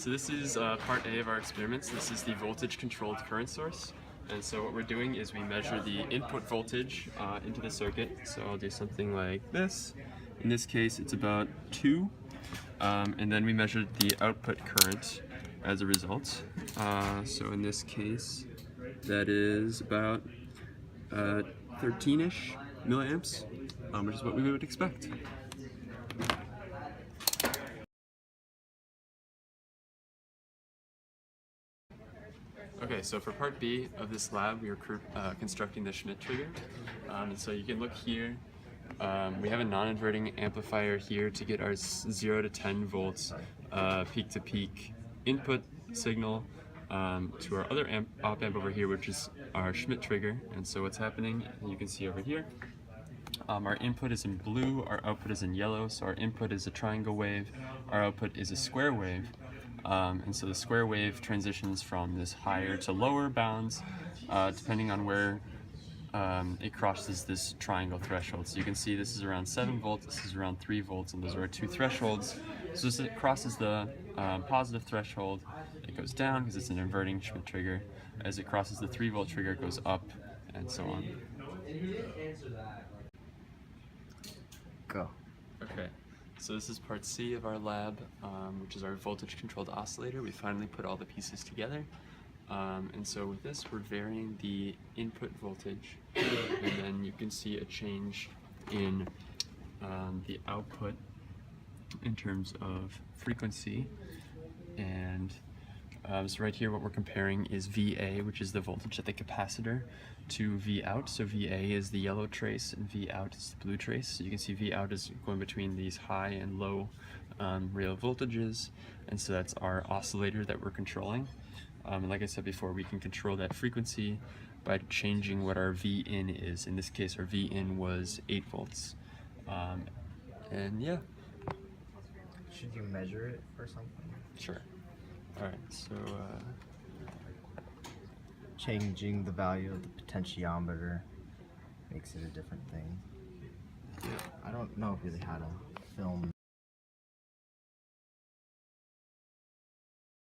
So this is part A of our experiments. This is the voltage controlled current source. And so what we're doing is we measure the input voltage into the circuit. So I'll do something like this. In this case, it's about 2. And then we measure the output current as a result. So in this case, that is about 13-ish milliamps, which is what we would expect. Okay, so for part B of this lab, we are constructing the Schmidt trigger. And so you can look here. We have a non-inverting amplifier here to get our 0 to 10 volts peak-to-peak input signal to our other op-amp over here, which is our Schmidt trigger. And so what's happening, you can see over here, our input is in blue, our output is in yellow. So our input is a triangle wave, our output is a square wave. And so the square wave transitions from this higher to lower bounds depending on where it crosses this triangle threshold. So you can see this is around 7 volts, this is around 3 volts, and those are our 2 thresholds. So as it crosses the positive threshold, it goes down because it's an inverting Schmidt trigger. As it crosses the 3 volt trigger, it goes up, and so on. Go. Okay, so this is part C of our lab, which is our voltage controlled oscillator. We finally put all the pieces together. And so with this, we're varying the input voltage, and then you can see a change in the output in terms of frequency. And so right here, what we're comparing is VA, which is the voltage at the capacitor, to V out. So VA is the yellow trace, and V out is the blue trace. So you can see V out is going between these high and low real voltages, and so that's our oscillator that we're controlling. And like I said before, we can control that frequency by changing what our V in is. In this case, our V in was 8 volts. And yeah. Should you measure it or something? Sure. Alright, so changing the value of the potentiometer makes it a different thing. yeah. I don't know really how to film